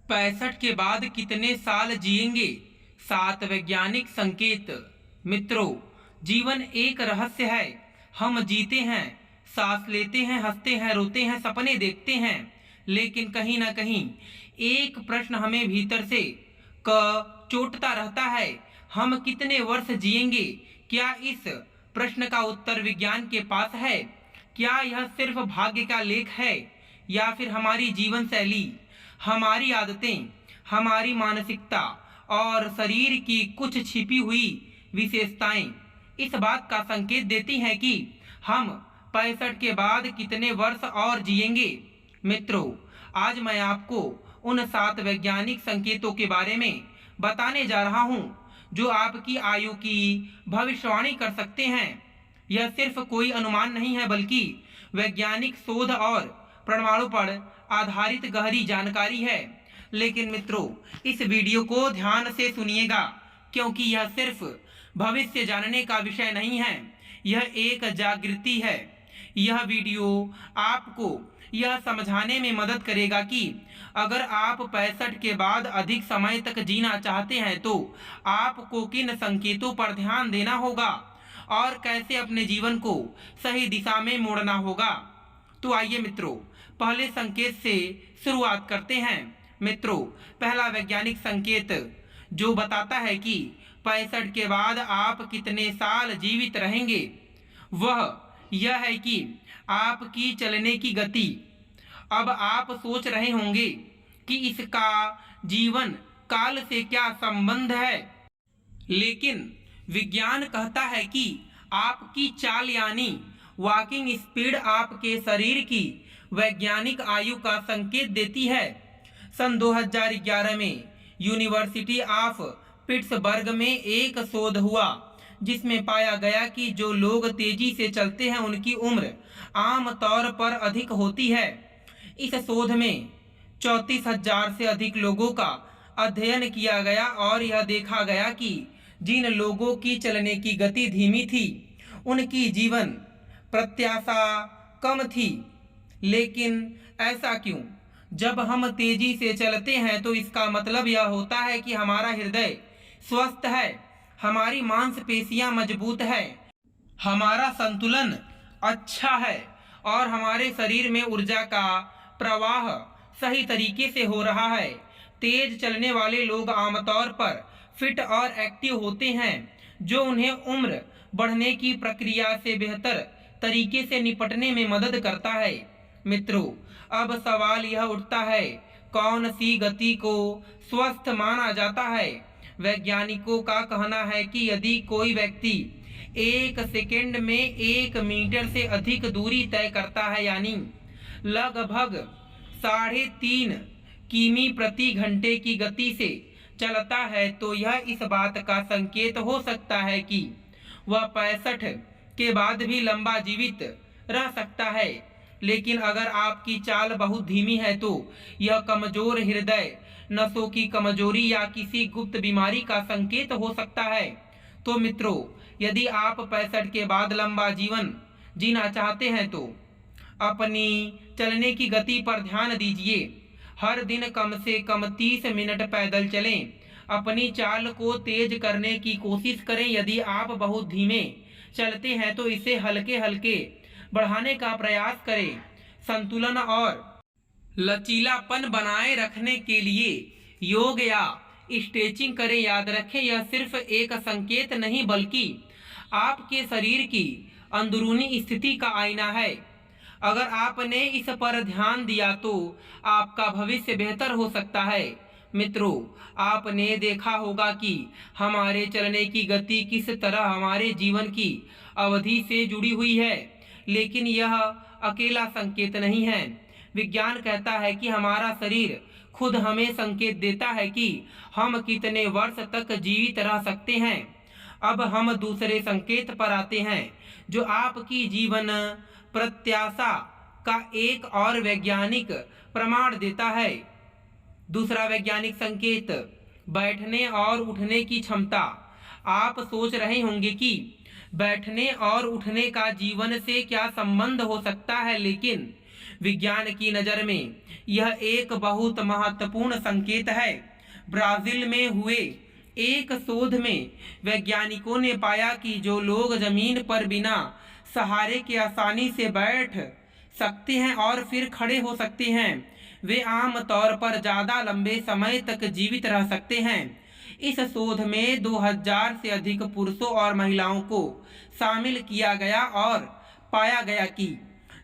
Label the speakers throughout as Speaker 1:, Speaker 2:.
Speaker 1: 65 के बाद कितने साल जिएंगे? 7 वैज्ञानिक संकेत। मित्रों, जीवन एक रहस्य है। हम जीते हैं, सांस लेते हैं, हंसते हैं, रोते हैं, सपने देखते हैं, लेकिन कहीं ना कहीं एक प्रश्न हमें भीतर से चोटता रहता है। हम कितने वर्ष जिएंगे? क्या इस प्रश्न का उत्तर विज्ञान के पास है? क्या यह सिर्फ भाग्य का लेख है, या फिर हमारी जीवन शैली, हमारी आदतें, हमारी मानसिकता और शरीर की कुछ छिपी हुई विशेषताएं इस बात का संकेत देती हैं कि हम 65 के बाद कितने वर्ष और जिएंगे? मित्रों, आज मैं आपको उन 7 वैज्ञानिक संकेतों के बारे में बताने जा रहा हूं जो आपकी आयु की भविष्यवाणी कर सकते हैं। यह सिर्फ कोई अनुमान नहीं है, बल्कि वैज्ञानिक शोध और प्रमाणों पर आधारित गहरी जानकारी है। लेकिन मित्रों, इस वीडियो को ध्यान से सुनिएगा, क्योंकि यह सिर्फ भविष्य जानने का विषय नहीं है, यह एक जागृति है। यह वीडियो आपको यह समझाने में मदद करेगा कि अगर आप 65 के बाद अधिक समय तक जीना चाहते हैं तो आपको किन संकेतों पर ध्यान देना होगा और कैसे अपने जीवन को सही दिशा में मोड़ना होगा। तो आइए मित्रों, पहले संकेत से शुरुआत करते हैं। मित्रों, पहला वैज्ञानिक संकेत जो बताता है कि 65 के बाद आप कितने साल जीवित रहेंगे, वह यह है कि आपकी चलने की गति। अब आप सोच रहे होंगे कि इसका जीवन काल से क्या संबंध है, लेकिन विज्ञान कहता है कि आपकी चाल यानी वॉकिंग स्पीड आपके शरीर की वैज्ञानिक आयु का संकेत देती है। सन 2011 में यूनिवर्सिटी ऑफ पिट्सबर्ग में एक शोध हुआ जिसमें पाया गया कि जो लोग तेजी से चलते हैं उनकी उम्र आम तौर पर अधिक होती है। इस शोध में 34,000 से अधिक लोगों का अध्ययन किया गया और यह देखा गया कि जिन लोगों की चलने की गति धीमी थी उनकी जीवन प्रत्याशा कम थी। लेकिन ऐसा क्यों? जब हम तेजी से चलते हैं तो इसका मतलब यह होता है कि हमारा हृदय स्वस्थ है, हमारी मांसपेशियां मजबूत है, हमारा संतुलन अच्छा है और हमारे शरीर में ऊर्जा का प्रवाह सही तरीके से हो रहा है। तेज चलने वाले लोग आमतौर पर फिट और एक्टिव होते हैं, जो उन्हें उम्र बढ़ने की प्रक्रिया से बेहतर तरीके से निपटने में मदद करता है। मित्रों, अब सवाल यह उठता है, कौन सी गति को स्वस्थ माना जाता है? वैज्ञानिकों का कहना है कि यदि कोई व्यक्ति 1 सेकंड में 1 मीटर से अधिक दूरी तय करता है, यानी लगभग 3.5 किमी प्रति घंटे की गति से चलता है, तो यह इस बात का संकेत हो सकता है कि वह 65 के बाद भी लंबा जीवित रह सकता है। लेकिन अगर आपकी चाल बहुत धीमी है तो यह कमजोर हृदय, नसों की कमजोरी या किसी गुप्त बीमारी का संकेत हो सकता है। तो मित्रों, यदि आप 65 के बाद लंबा जीवन जीना चाहते हैं तो अपनी चलने की गति पर ध्यान दीजिए। हर दिन कम से कम 30 मिनट पैदल चलें। अपनी चाल को तेज करने की कोशिश करें। यदि आप बहुत धीमे चलते हैं तो इसे हल्के हल्के बढ़ाने का प्रयास करें। संतुलन और लचीलापन बनाए रखने के लिए योग या स्ट्रेचिंग करें। याद रखें, यह सिर्फ एक संकेत नहीं बल्कि आपके शरीर की अंदरूनी स्थिति का आईना है। अगर आपने इस पर ध्यान दिया तो आपका भविष्य बेहतर हो सकता है। मित्रों, आपने देखा होगा कि हमारे चलने की गति किस तरह हमारे जीवन की अवधि से जुड़ी हुई है, लेकिन यह अकेला संकेत नहीं है। विज्ञान कहता है कि हमारा शरीर खुद हमें संकेत देता है कि हम कितने वर्ष तक जीवित रह सकते हैं। अब हम दूसरे संकेत पर आते हैं जो आपकी जीवन प्रत्याशा का एक और वैज्ञानिक प्रमाण देता है। दूसरा वैज्ञानिक संकेत, बैठने और उठने की क्षमता। आप सोच रहे होंगे कि बैठने और उठने का जीवन से क्या संबंध हो सकता है, लेकिन विज्ञान की नज़र में यह एक बहुत महत्वपूर्ण संकेत है। ब्राजील में हुए एक शोध में वैज्ञानिकों ने पाया कि जो लोग जमीन पर बिना सहारे के आसानी से बैठ सकते हैं और फिर खड़े हो सकते हैं, वे आम तौर पर ज़्यादा लंबे समय तक जीवित रह सकते हैं। इस शोध में 2000 से अधिक पुरुषों और महिलाओं को शामिल किया गया और पाया गया कि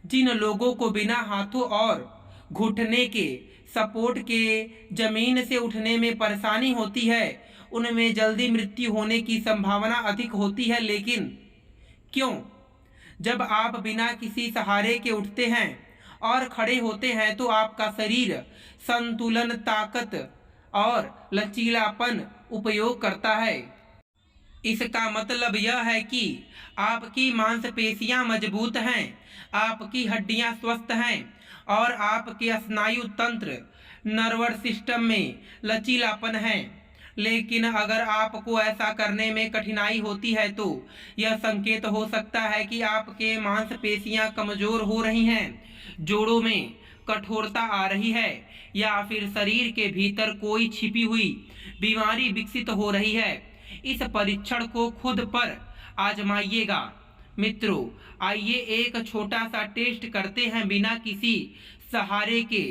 Speaker 1: जिन लोगों को बिना हाथों और घुटने के सपोर्ट के जमीन से उठने में परेशानी होती है, उनमें जल्दी मृत्यु होने की संभावना अधिक होती है। लेकिन क्यों? जब आप बिना किसी सहारे के उठते हैं और खड़े होते हैं तो आपका शरीर संतुलन, ताकत और लचीलापन उपयोग करता है। इसका मतलब यह है कि आपकी मांसपेशियां मजबूत हैं, आपकी हड्डियां स्वस्थ हैं और आपके स्नायु तंत्र, नर्वस सिस्टम में लचीलापन है। लेकिन अगर आपको ऐसा करने में कठिनाई होती है तो यह संकेत हो सकता है कि आपके मांसपेशियां कमजोर हो रही हैं, जोड़ों में कठोरता आ रही है या फिर शरीर के भीतर कोई छिपी हुई बीमारी विकसित हो रही है। इस परीक्षण को खुद पर आजमाइएगा। मित्रों, आइए एक छोटा सा टेस्ट करते हैं। बिना किसी सहारे के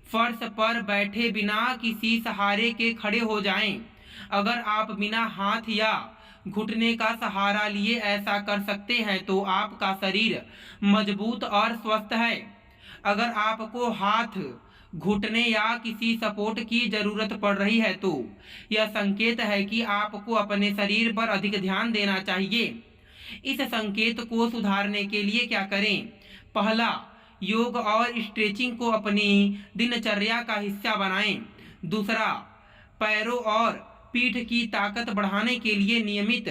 Speaker 1: फर्श पर बैठे, बिना किसी सहारे के खड़े हो जाएं। अगर आप बिना हाथ या घुटने का सहारा लिए ऐसा कर सकते हैं तो आपका शरीर मजबूत और स्वस्थ है। अगर आपको हाथ, घुटने या किसी सपोर्ट की जरूरत पड़ रही है तो यह संकेत है कि आपको अपने शरीर पर अधिक ध्यान देना चाहिए। इस संकेत को सुधारने के लिए क्या करें? पहला, योग और स्ट्रेचिंग को अपनी दिनचर्या का हिस्सा बनाएं। दूसरा, पैरों और पीठ की ताकत बढ़ाने के लिए नियमित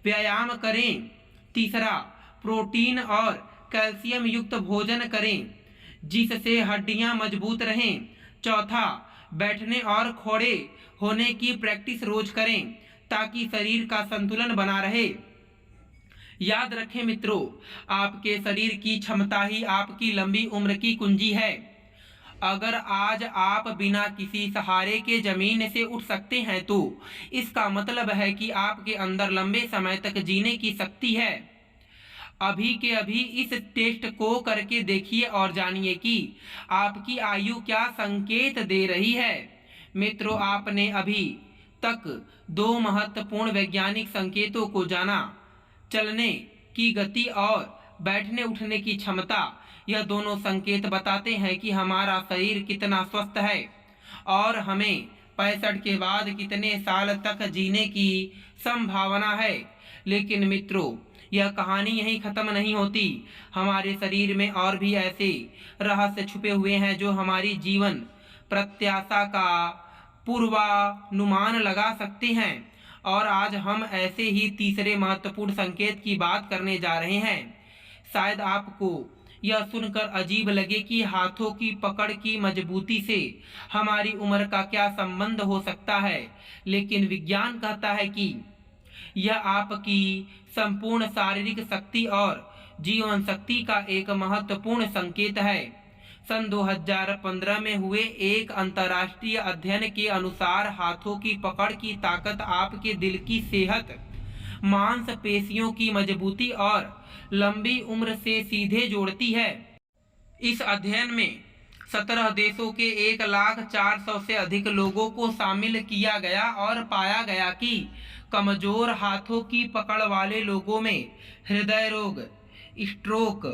Speaker 1: व्यायाम करें। तीसरा, प्रोटीन और कैल्शियम युक्त भोजन करें जिससे हड्डियां मजबूत रहें। चौथा, बैठने और खड़े होने की प्रैक्टिस रोज करें ताकि शरीर का संतुलन बना रहे। याद रखें मित्रों, आपके शरीर की क्षमता ही आपकी लंबी उम्र की कुंजी है। अगर आज आप बिना किसी सहारे के जमीन से उठ सकते हैं तो इसका मतलब है कि आपके अंदर लंबे समय तक जीने की शक्ति है। अभी के अभी इस टेस्ट को करके देखिए और जानिए कि आपकी आयु क्या संकेत दे रही है। मित्रों, आपने अभी तक 2 महत्वपूर्ण वैज्ञानिक संकेतों को जाना, चलने की गति और बैठने उठने की क्षमता। यह दोनों संकेत बताते हैं कि हमारा शरीर कितना स्वस्थ है और हमें 65 के बाद कितने साल तक जीने की संभावना है। लेकिन मित्रों, यह कहानी यहीं खत्म नहीं होती। हमारे शरीर में और भी ऐसे रहस्य छुपे हुए हैं जो हमारी जीवन प्रत्याशा का पूर्वानुमान लगा सकते हैं। और आज हम ऐसे ही तीसरे महत्वपूर्ण संकेत की बात करने जा रहे हैं। शायद आपको यह सुनकर अजीब लगे कि हाथों की पकड़ की मजबूती से हमारी उम्र का क्या संबंध हो सकता है, लेकिन विज्ञान कहता है कि यह आपकी संपूर्ण शारीरिक शक्ति और जीवन शक्ति का एक महत्वपूर्ण संकेत है। सन 2015 में हुए एक अंतर्राष्ट्रीय अध्ययन के अनुसार हाथों की पकड़ की ताकत आपके दिल की सेहत, मांसपेशियों की मजबूती और लंबी उम्र से सीधे जोड़ती है। इस अध्ययन में 17 देशों के 1,04,000 से अधिक लोगों को शामिल किया गया और पाया गया कि कमजोर हाथों की पकड़ वाले लोगों में हृदय रोग, स्ट्रोक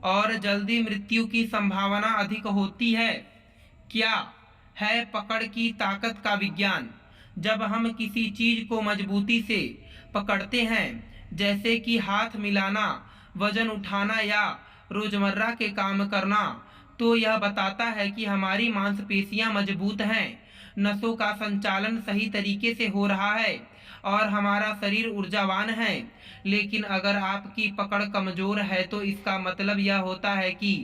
Speaker 1: और जल्दी मृत्यु की संभावना अधिक होती है। क्या है पकड़ की ताकत का विज्ञान? जब हम किसी चीज को मजबूती से पकड़ते हैं, जैसे कि हाथ मिलाना, वजन उठाना या रोजमर्रा के काम करना, तो यह बताता है कि हमारी मांसपेशियां मजबूत हैं, नसों का संचालन सही तरीके से हो रहा है और हमारा शरीर ऊर्जावान है। लेकिन अगर आपकी पकड़ कमजोर है तो इसका मतलब यह होता है कि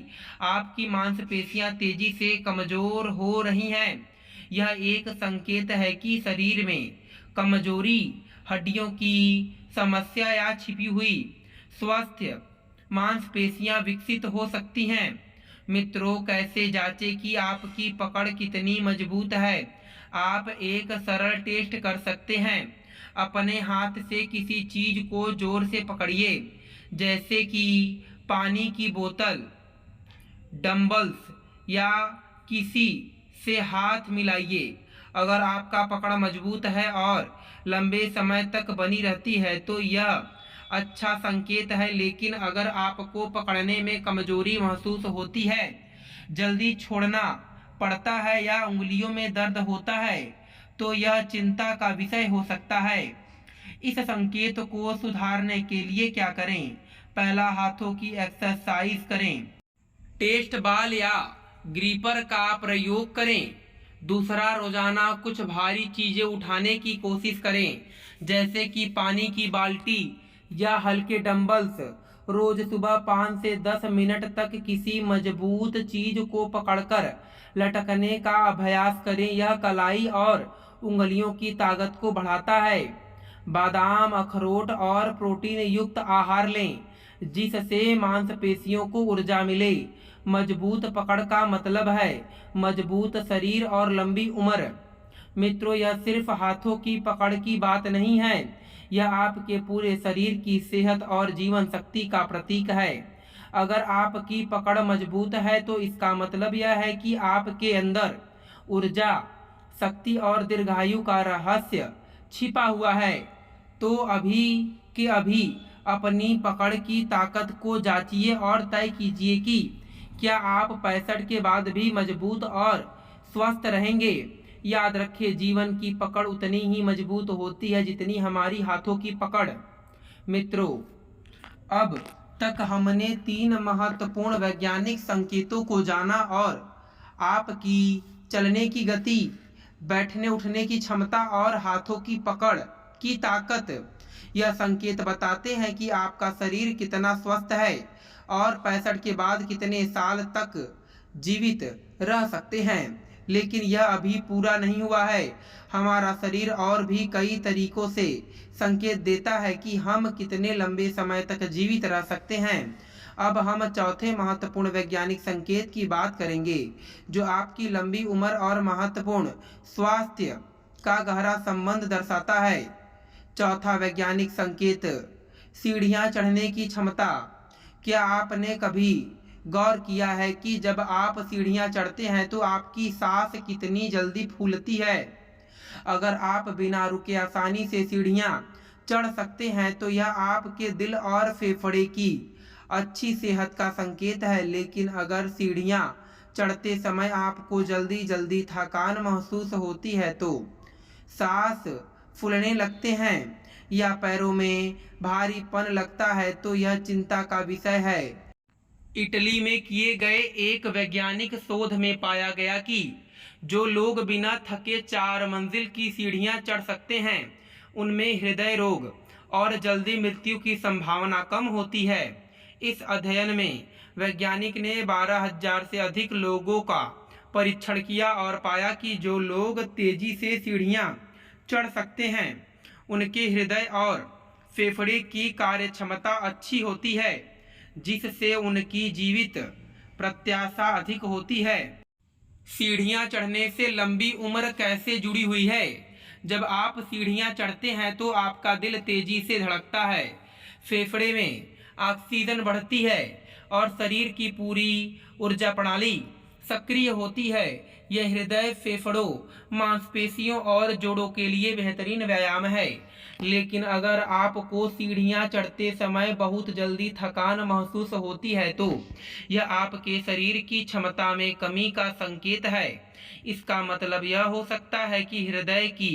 Speaker 1: आपकी मांसपेशियां तेजी से कमजोर हो रही हैं। यह एक संकेत है कि शरीर में कमजोरी, हड्डियों की समस्या या छिपी हुई स्वस्थ मांसपेशियां विकसित हो सकती हैं। मित्रों, कैसे जांचे कि आपकी पकड़ कितनी मजबूत है? आप एक सरल टेस्ट कर सकते हैं। अपने हाथ से किसी चीज को जोर से पकड़िए, जैसे कि पानी की बोतल, डंबल्स या किसी से हाथ मिलाइए। अगर आपका पकड़ मजबूत है और लंबे समय तक बनी रहती है तो यह अच्छा संकेत है। लेकिन अगर आपको पकड़ने में कमजोरी महसूस होती है, जल्दी छोड़ना पड़ता है या उंगलियों में दर्द होता है, तो यह चिंता का विषय हो सकता है। इस संकेत को सुधारने के लिए क्या करें? पहला, हाथों की एक्सरसाइज करें। टेस्ट बॉल या ग्रिपर का प्रयोग करें। दूसरा, रोजाना कुछ भारी चीजें उठाने की कोशिश करें, जैसे कि पानी की बाल्टी या हल्के डंबल्स। रोज सुबह 5 से 10 मिनट तक किसी मजबूत चीज को पकड़कर लटकने का अभ्यास करें। यह कलाई और उंगलियों की ताकत को बढ़ाता है। बादाम, अखरोट और प्रोटीन युक्त आहार लें, जिससे मांसपेशियों को ऊर्जा मिले। मजबूत पकड़ का मतलब है मजबूत शरीर और लंबी उम्र। मित्रों, यह सिर्फ हाथों की पकड़ की बात नहीं है, यह आपके पूरे शरीर की सेहत और जीवन शक्ति का प्रतीक है। अगर आपकी पकड़ मजबूत है तो इसका मतलब यह है कि आपके अंदर ऊर्जा, शक्ति और दीर्घायु का रहस्य छिपा हुआ है। तो अभी के अभी अपनी पकड़ की ताकत को जांचिए और तय कीजिए कि क्या आप 65 के बाद भी मजबूत और स्वस्थ रहेंगे। याद रखिए, जीवन की पकड़ उतनी ही मजबूत होती है जितनी हमारी हाथों की पकड़। मित्रों, अब तक हमने 3 महत्वपूर्ण वैज्ञानिक संकेतों को जाना और आपकी चलने की गति, बैठने उठने की क्षमता और हाथों की पकड़ की ताकत। यह संकेत बताते हैं कि आपका शरीर कितना स्वस्थ है और 65 के बाद कितने साल तक जीवित रह सकते हैं। लेकिन यह अभी पूरा नहीं हुआ है। हमारा शरीर और भी कई तरीकों से संकेत देता है कि हम कितने लंबे समय तक जीवित रह सकते हैं। अब हम चौथे महत्वपूर्ण वैज्ञानिक संकेत की बात करेंगे, जो आपकी लंबी उम्र और महत्वपूर्ण स्वास्थ्य का गहरा संबंध दर्शाता है। चौथा वैज्ञानिक संकेत, सीढ़ियां चढ़ने की क्षमता। क्या आपने कभी गौर किया है कि जब आप सीढ़ियां चढ़ते हैं तो आपकी सांस कितनी जल्दी फूलती है? अगर आप बिना रुके आसानी से सीढ़ियां चढ़ सकते हैं तो यह आपके दिल और फेफड़े की अच्छी सेहत का संकेत है। लेकिन अगर सीढ़ियां चढ़ते समय आपको जल्दी जल्दी थकान महसूस होती है, तो सांस फूलने लगते हैं या पैरों में भारीपन लगता है, तो यह चिंता का विषय है। इटली में किए गए एक वैज्ञानिक शोध में पाया गया कि जो लोग बिना थके 4 मंजिल की सीढ़ियां चढ़ सकते हैं, उनमें हृदय रोग और जल्दी मृत्यु की संभावना कम होती है। इस अध्ययन में वैज्ञानिक ने 12,000 से अधिक लोगों का परीक्षण किया और पाया कि जो लोग तेजी से सीढ़ियां चढ़ सकते हैं, उनके हृदय और फेफड़े की कार्यक्षमता अच्छी होती है, जिससे उनकी जीवित प्रत्याशा अधिक होती है। सीढ़ियां चढ़ने से लंबी उम्र कैसे जुड़ी हुई है? जब आप सीढ़ियां चढ़ते हैं तो आपका दिल तेजी से धड़कता है, फेफड़े में ऑक्सीजन बढ़ती है और शरीर की पूरी ऊर्जा प्रणाली सक्रिय होती है। यह हृदय, फेफड़ों, मांसपेशियों और जोड़ों के लिए बेहतरीन व्यायाम है। लेकिन अगर आपको सीढ़ियां चढ़ते समय बहुत जल्दी थकान महसूस होती है, तो यह आपके शरीर की क्षमता में कमी का संकेत है। इसका मतलब यह हो सकता है कि हृदय की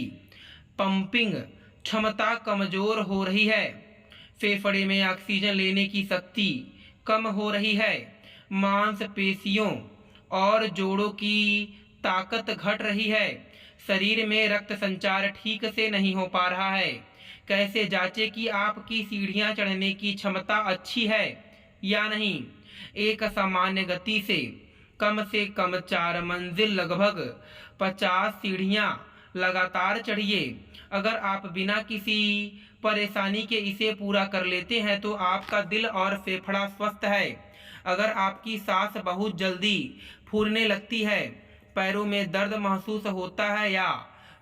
Speaker 1: पंपिंग क्षमता कमजोर हो रही है, फेफड़े में ऑक्सीजन लेने की शक्ति कम हो रही है, मांसपेशियों और जोड़ों की ताकत घट रही है, शरीर में रक्त संचार ठीक से नहीं हो पा रहा है। कैसे जांचें कि आपकी सीढ़ियां चढ़ने की क्षमता अच्छी है या नहीं? एक सामान्य गति से कम 4 मंजिल, लगभग 50 सीढ़ियां लगातार चढ़िए। अगर आप बिना किसी परेशानी के इसे पूरा कर लेते हैं तो आपका दिल और फेफड़ा स्वस्थ है। अगर आपकी सांस बहुत जल्दी फूलने लगती है, पैरों में दर्द महसूस होता है या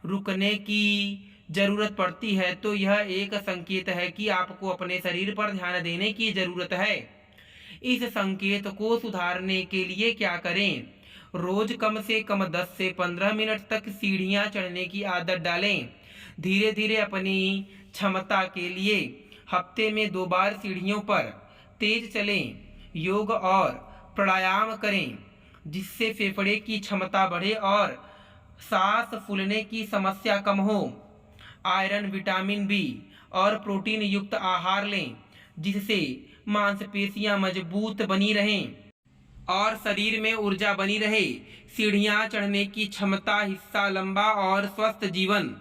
Speaker 1: रुकने की जरूरत पड़ती है, तो यह एक संकेत है कि आपको अपने शरीर पर ध्यान देने की जरूरत है। इस संकेत को सुधारने के लिए क्या करें? रोज कम से कम 10 से 15 मिनट तक सीढ़ियां चढ़ने की आदत डालें। धीरे धीरे अपनी क्षमता के लिए हफ्ते में 2 बार सीढ़ियों पर तेज चलें। योग और प्राणायाम करें जिससे फेफड़े की क्षमता बढ़े और सांस फूलने की समस्या कम हो। आयरन, विटामिन बी और प्रोटीन युक्त आहार लें जिससे मांसपेशियां मजबूत बनी रहें और शरीर में ऊर्जा बनी रहे। सीढ़ियां चढ़ने की क्षमता हिस्सा लंबा और स्वस्थ जीवन।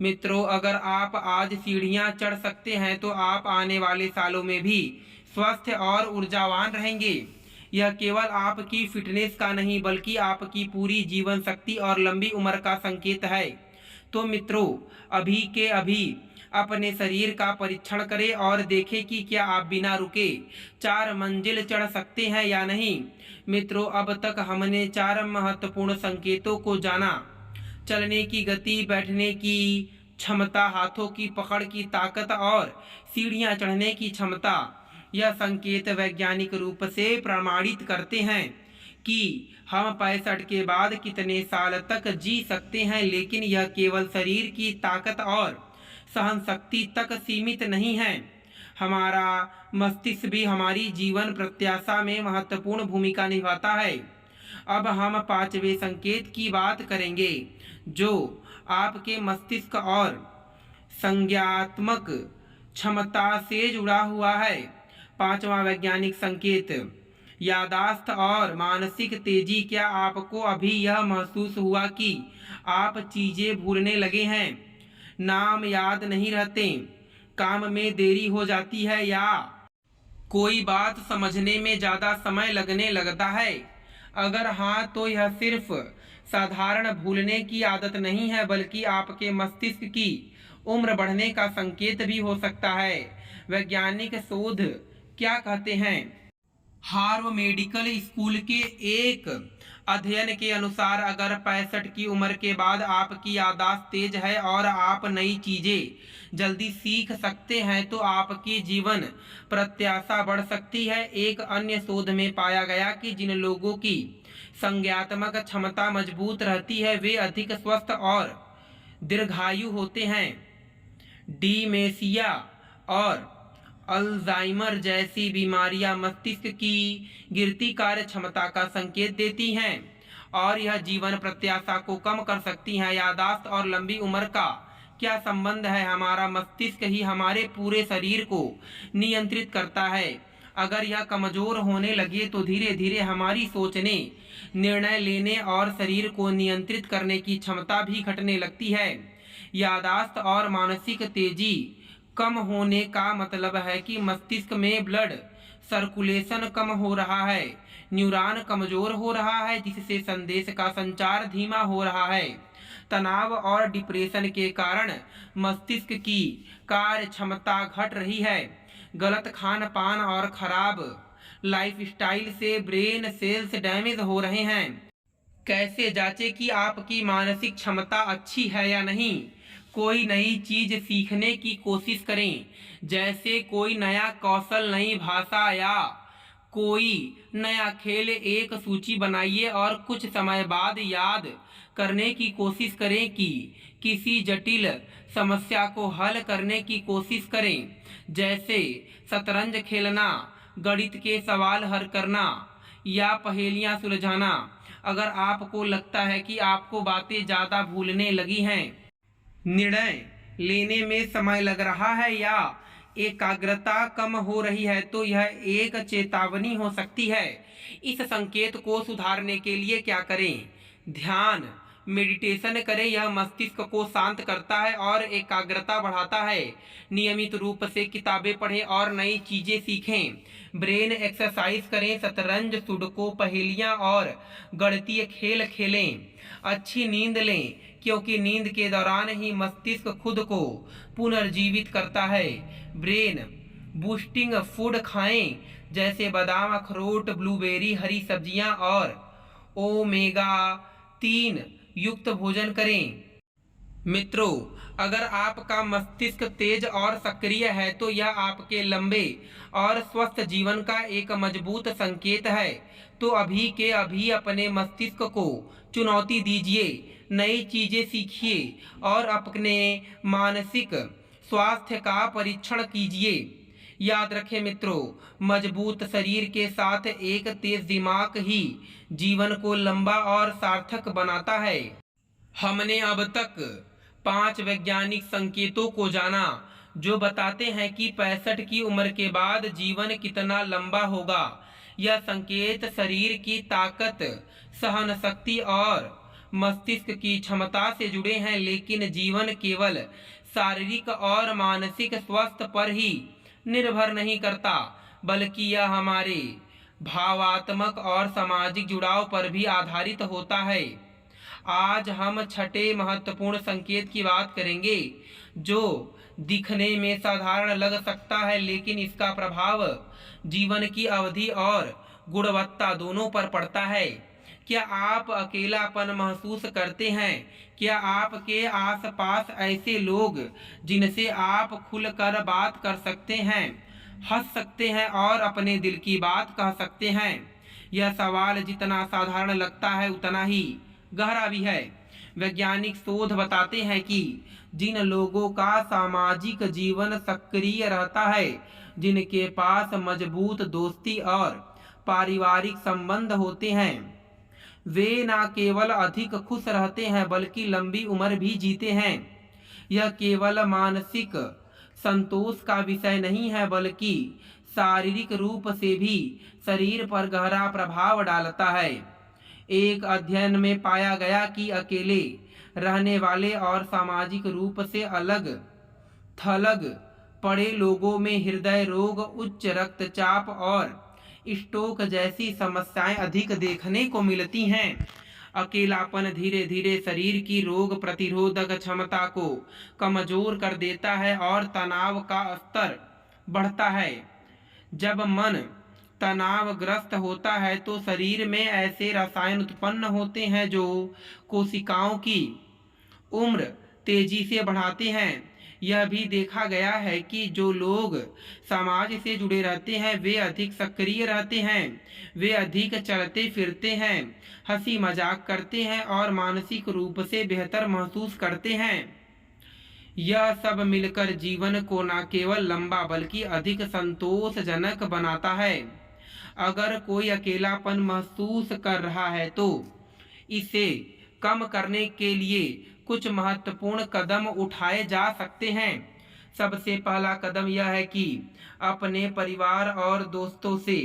Speaker 1: मित्रों, अगर आप आज सीढ़ियां चढ़ सकते हैं तो आप आने वाले सालों में भी स्वस्थ और ऊर्जावान रहेंगे। यह केवल आपकी फिटनेस का नहीं बल्कि आपकी पूरी जीवन शक्ति और लंबी उम्र का संकेत है। तो मित्रों, अभी के अभी अपने शरीर का परीक्षण करें और देखें कि क्या आप बिना रुके 4 मंजिल चढ़ सकते हैं या नहीं। मित्रों, अब तक हमने 4 महत्वपूर्ण संकेतों को जाना। चलने की गति, बैठने की क्षमता, हाथों की पकड़ की ताकत और सीढ़ियां चढ़ने की क्षमता। यह संकेत वैज्ञानिक रूप से प्रमाणित करते हैं कि हम 65 के बाद कितने साल तक जी सकते हैं, लेकिन यह केवल शरीर की ताकत और सहन शक्ति तक सीमित नहीं है। हमारा मस्तिष्क भी हमारी जीवन प्रत्याशा में महत्वपूर्ण भूमिका निभाता है। अब हम 5वें संकेत की बात करेंगे जो आपके मस्तिष्क और संज्ञानात्मक क्षमता से जुड़ा हुआ है। 5वां वैज्ञानिक संकेत, याददाश्त और मानसिक तेजी। क्या आपको अभी यह महसूस हुआ कि आप चीजें भूलने लगे हैं, नाम याद नहीं रहते, काम में देरी हो जाती है या कोई बात समझने में ज्यादा समय लगने लगता है? अगर हाँ, तो यह सिर्फ साधारण भूलने की आदत नहीं है बल्कि आपके मस्तिष्क की उम्र बढ़ने का संकेत भी हो सकता है। वैज्ञानिक शोध क्या कहते हैं? हार्वर्ड मेडिकल स्कूल के एक अध्ययन के अनुसार अगर 65 की उम्र के बाद आपकी याददाश्त तेज है और आप नई चीजें जल्दी सीख सकते हैं तो आपकी जीवन प्रत्याशा बढ़ सकती है। एक अन्य शोध में पाया गया कि जिन लोगों की संज्ञानात्मक क्षमता मजबूत रहती है वे अधिक स्वस्थ और दीर्घायु होते हैं। डिमेंशिया और अल्जाइमर जैसी बीमारियां मस्तिष्क की गिरती कार्य क्षमता का संकेत देती हैं और यह जीवन प्रत्याशा को कम कर सकती हैं। याददाश्त और लंबी उम्र का क्या संबंध है? हमारा मस्तिष्क ही हमारे पूरे शरीर को नियंत्रित करता है। अगर यह कमजोर होने लगे तो धीरे धीरे हमारी सोचने, निर्णय लेने और शरीर को नियंत्रित करने की क्षमता भी घटने लगती है। याददाश्त और मानसिक तेजी कम होने का मतलब है कि मस्तिष्क में ब्लड सर्कुलेशन कम हो रहा है, न्यूरॉन कमजोर हो रहा है जिससे संदेश का संचार धीमा हो रहा है। तनाव और डिप्रेशन के कारण मस्तिष्क की कार्य क्षमता घट रही है। गलत खान पान और खराब लाइफस्टाइल से ब्रेन सेल्स डैमेज हो रहे हैं। कैसे जांचें कि आपकी मानसिक क्षमता अच्छी है या नहीं? कोई नई चीज सीखने की कोशिश करें, जैसे कोई नया कौशल, नई भाषा या कोई नया खेल। एक सूची बनाइए और कुछ समय बाद याद करने की कोशिश करें कि किसी जटिल समस्या को हल करने की कोशिश करें, जैसे शतरंज खेलना, गणित के सवाल हल करना या पहेलियां सुलझाना। अगर आपको लगता है कि आपको बातें ज़्यादा भूलने लगी हैं, निर्णय लेने में समय लग रहा है या एकाग्रता कम हो रही है, तो यह एक चेतावनी हो सकती है। इस संकेत को सुधारने के लिए क्या करें? ध्यान, मेडिटेशन करें। यह मस्तिष्क को शांत करता है और एकाग्रता बढ़ाता है। नियमित रूप से किताबें पढ़ें और नई चीजें सीखें। ब्रेन एक्सरसाइज करें, शतरंज, सुडोकू, पहेलियां और गणितीय खेल खेलें। अच्छी नींद लें क्योंकि नींद के दौरान ही मस्तिष्क खुद को पुनर्जीवित करता है। ब्रेन बूस्टिंग फूड खाएं, जैसे बादाम, अखरोट, ब्लूबेरी, हरी सब्जियां और ओमेगा 3 युक्त भोजन करें। मित्रों, अगर आपका मस्तिष्क तेज और सक्रिय है तो यह आपके लंबे और स्वस्थ जीवन का एक मजबूत संकेत है। तो अभी के अभी अपने मस्तिष्क को चुनौती दीजिए, नई चीजें सीखिए और अपने मानसिक स्वास्थ्य का परीक्षण कीजिए। याद रखें मित्रों, मजबूत शरीर के साथ एक तेज दिमाग ही जीवन को लंबा और सार्थक बनाता है। हमने अब तक 5 वैज्ञानिक संकेतों को जाना जो बताते हैं कि 65 की उम्र के बाद जीवन कितना लंबा होगा। यह संकेत शरीर की ताकत, सहन शक्ति और मस्तिष्क की क्षमता से जुड़े हैं, लेकिन जीवन केवल शारीरिक और मानसिक स्वास्थ्य पर ही निर्भर नहीं करता, बल्कि यह हमारे भावात्मक और सामाजिक जुड़ाव पर भी आधारित होता है। आज हम छठे महत्वपूर्ण संकेत की बात करेंगे, जो दिखने में साधारण लग सकता है, लेकिन इसका प्रभाव जीवन की अवधि और गुणवत्ता दोनों पर पड़ता है। क्या आप अकेलापन महसूस करते हैं? क्या आपके आसपास ऐसे लोग जिनसे आप खुलकर बात कर सकते हैं, हंस सकते हैं और अपने दिल की बात कह सकते हैं? यह सवाल जितना साधारण लगता है उतना ही गहरा भी है। वैज्ञानिक शोध बताते हैं कि जिन लोगों का सामाजिक जीवन सक्रिय रहता है, जिनके पास मजबूत दोस्ती और पारिवारिक संबंध होते हैं, वे न केवल अधिक खुश रहते हैं बल्कि लंबी उम्र भी जीते हैं। यह केवल मानसिक संतोष का विषय नहीं है, बल्कि शारीरिक रूप से भी शरीर पर गहरा प्रभाव डालता है। एक अध्ययन में पाया गया कि अकेले रहने वाले और सामाजिक रूप से अलग थलग पड़े लोगों में हृदय रोग, उच्च रक्तचाप और स्ट्रोक जैसी समस्याएं अधिक देखने को मिलती हैं। अकेलापन धीरे धीरे शरीर की रोग प्रतिरोधक क्षमता को कमजोर कर देता है और तनाव का स्तर बढ़ता है। जब मन तनावग्रस्त होता है तो शरीर में ऐसे रसायन उत्पन्न होते हैं जो कोशिकाओं की उम्र तेजी से बढ़ाते हैं। यह भी देखा गया है कि जो लोग समाज से जुड़े रहते हैं वे अधिक सक्रिय रहते हैं, वे अधिक चलते फिरते हैं, हंसी मजाक करते हैं और मानसिक रूप से बेहतर महसूस करते हैं। यह सब मिलकर जीवन को न केवल लंबा बल्कि अधिक संतोषजनक बनाता है। अगर कोई अकेलापन महसूस कर रहा है तो इसे कम करने के लिए कुछ महत्वपूर्ण कदम उठाए जा सकते हैं। सबसे पहला कदम यह है कि अपने परिवार और दोस्तों से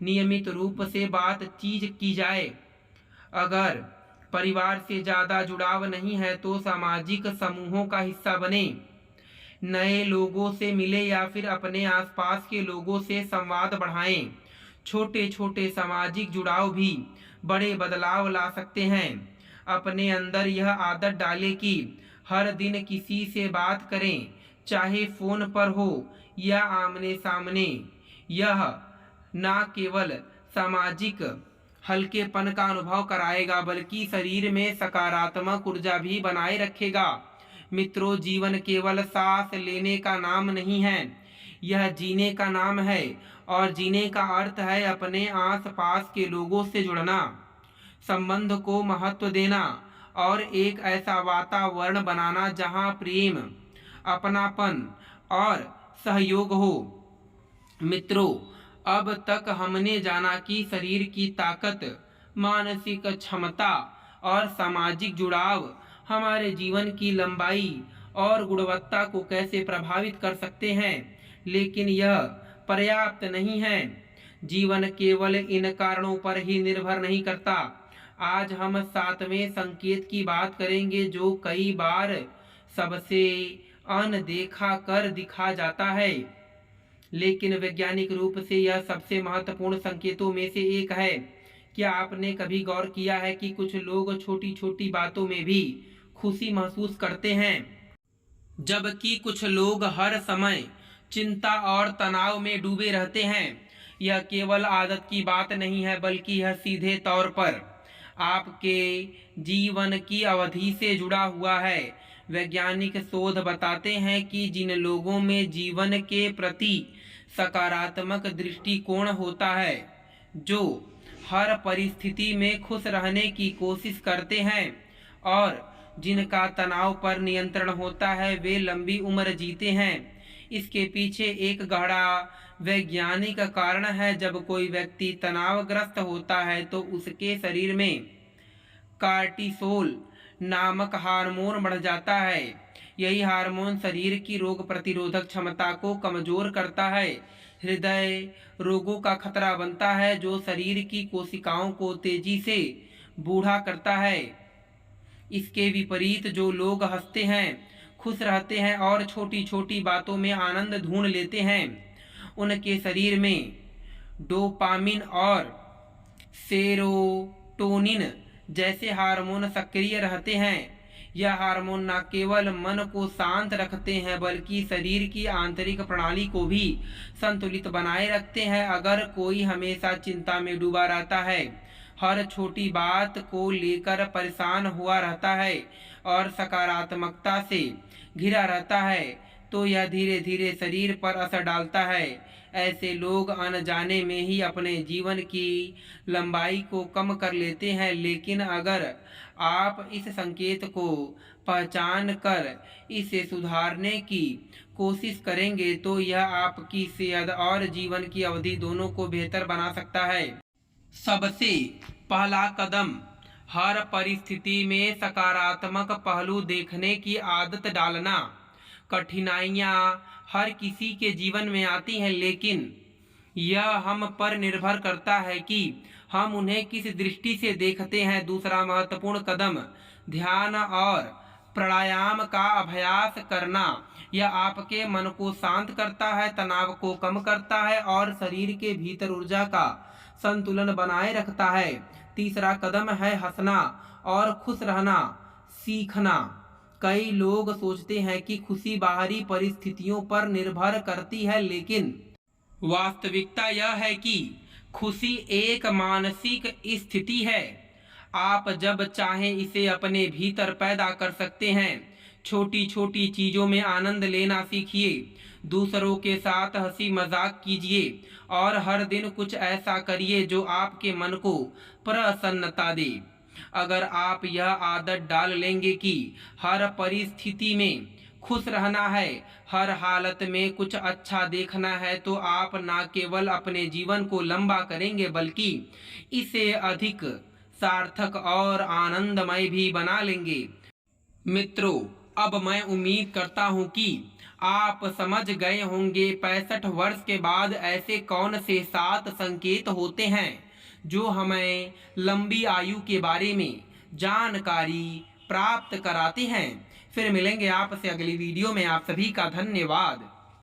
Speaker 1: नियमित रूप से बातचीत की जाए। अगर परिवार से ज़्यादा जुड़ाव नहीं है तो सामाजिक समूहों का हिस्सा बने, नए लोगों से मिले या फिर अपने आसपास के लोगों से संवाद बढ़ाएं। छोटे छोटे सामाजिक जुड़ाव भी बड़े बदलाव ला सकते हैं। अपने अंदर यह आदत डालें कि हर दिन किसी से बात करें, चाहे फोन पर हो या आमने सामने। यह न केवल सामाजिक हल्केपन का अनुभव कराएगा बल्कि शरीर में सकारात्मक ऊर्जा भी बनाए रखेगा। मित्रों, जीवन केवल सांस लेने का नाम नहीं है, यह जीने का नाम है और जीने का अर्थ है अपने आसपास के लोगों से जुड़ना, संबंध को महत्व देना और एक ऐसा वातावरण बनाना जहां प्रेम, अपनापन और सहयोग हो। मित्रों, अब तक हमने जाना कि शरीर की ताकत, मानसिक क्षमता और सामाजिक जुड़ाव हमारे जीवन की लंबाई और गुणवत्ता को कैसे प्रभावित कर सकते हैं, लेकिन यह पर्याप्त नहीं है। जीवन केवल इन कारणों पर ही निर्भर नहीं करता। आज हम 7वें संकेत की बात करेंगे जो कई बार सबसे अनदेखा कर दिखा जाता है, लेकिन वैज्ञानिक रूप से यह सबसे महत्वपूर्ण संकेतों में से एक है। क्या आपने कभी गौर किया है कि कुछ लोग छोटी छोटी बातों में भी खुशी महसूस करते हैं, जबकि कुछ लोग हर समय चिंता और तनाव में डूबे रहते हैं। यह केवल आदत की बात नहीं है, बल्कि यह सीधे तौर पर आपके जीवन की अवधि से जुड़ा हुआ है। वैज्ञानिक शोध बताते हैं कि जिन लोगों में जीवन के प्रति सकारात्मक दृष्टिकोण होता है, जो हर परिस्थिति में खुश रहने की कोशिश करते हैं और जिनका तनाव पर नियंत्रण होता है, वे लंबी उम्र जीते हैं। इसके पीछे एक गहरा वैज्ञानिक कारण है। जब कोई व्यक्ति तनावग्रस्त होता है तो उसके शरीर में कार्टिसोल नामक हार्मोन बढ़ जाता है। यही हार्मोन शरीर की रोग प्रतिरोधक क्षमता को कमजोर करता है, हृदय रोगों का खतरा बनता है, जो शरीर की कोशिकाओं को तेजी से बूढ़ा करता है। इसके विपरीत जो लोग हंसते हैं, खुश रहते हैं और छोटी छोटी बातों में आनंद ढूंढ लेते हैं, उनके शरीर में डोपामिन और सेरोटोनिन जैसे हार्मोन सक्रिय रहते हैं। यह हार्मोन न केवल मन को शांत रखते हैं, बल्कि शरीर की आंतरिक प्रणाली को भी संतुलित बनाए रखते हैं। अगर कोई हमेशा चिंता में डूबा रहता है, हर छोटी बात को लेकर परेशान हुआ रहता है और सकारात्मकता से घिरा रहता है, तो यह धीरे धीरे शरीर पर असर डालता है। ऐसे लोग अनजाने में ही अपने जीवन की लंबाई को कम कर लेते हैं। लेकिन अगर आप इस संकेत को पहचान कर इसे सुधारने की कोशिश करेंगे, तो यह आपकी सेहत और जीवन की अवधि दोनों को बेहतर बना सकता है। सबसे पहला कदम, हर परिस्थिति में सकारात्मक पहलू देखने की आदत डालना। कठिनाइयाँ हर किसी के जीवन में आती हैं, लेकिन यह हम पर निर्भर करता है कि हम उन्हें किस दृष्टि से देखते हैं। दूसरा महत्वपूर्ण कदम, ध्यान और प्राणायाम का अभ्यास करना। यह आपके मन को शांत करता है, तनाव को कम करता है और शरीर के भीतर ऊर्जा का संतुलन बनाए रखता है। तीसरा कदम है हंसना और खुश रहना सीखना। कई लोग सोचते हैं कि खुशी बाहरी परिस्थितियों पर निर्भर करती है, लेकिन वास्तविकता यह है कि खुशी एक मानसिक स्थिति है। आप जब चाहें इसे अपने भीतर पैदा कर सकते हैं। छोटी छोटी चीज़ों में आनंद लेना सीखिए, दूसरों के साथ हंसी मजाक कीजिए और हर दिन कुछ ऐसा करिए जो आपके मन को प्रसन्नता दे। अगर आप यह आदत डाल लेंगे कि हर परिस्थिति में खुश रहना है, हर हालत में कुछ अच्छा देखना है, तो आप न केवल अपने जीवन को लंबा करेंगे, बल्कि इसे अधिक सार्थक और आनंदमय भी बना लेंगे। मित्रों, अब मैं उम्मीद करता हूं कि आप समझ गए होंगे 65 वर्ष के बाद ऐसे कौन से 7 संकेत होते हैं जो हमें लंबी आयु के बारे में जानकारी प्राप्त कराते हैं। फिर मिलेंगे आपसे अगली वीडियो में। आप सभी का धन्यवाद।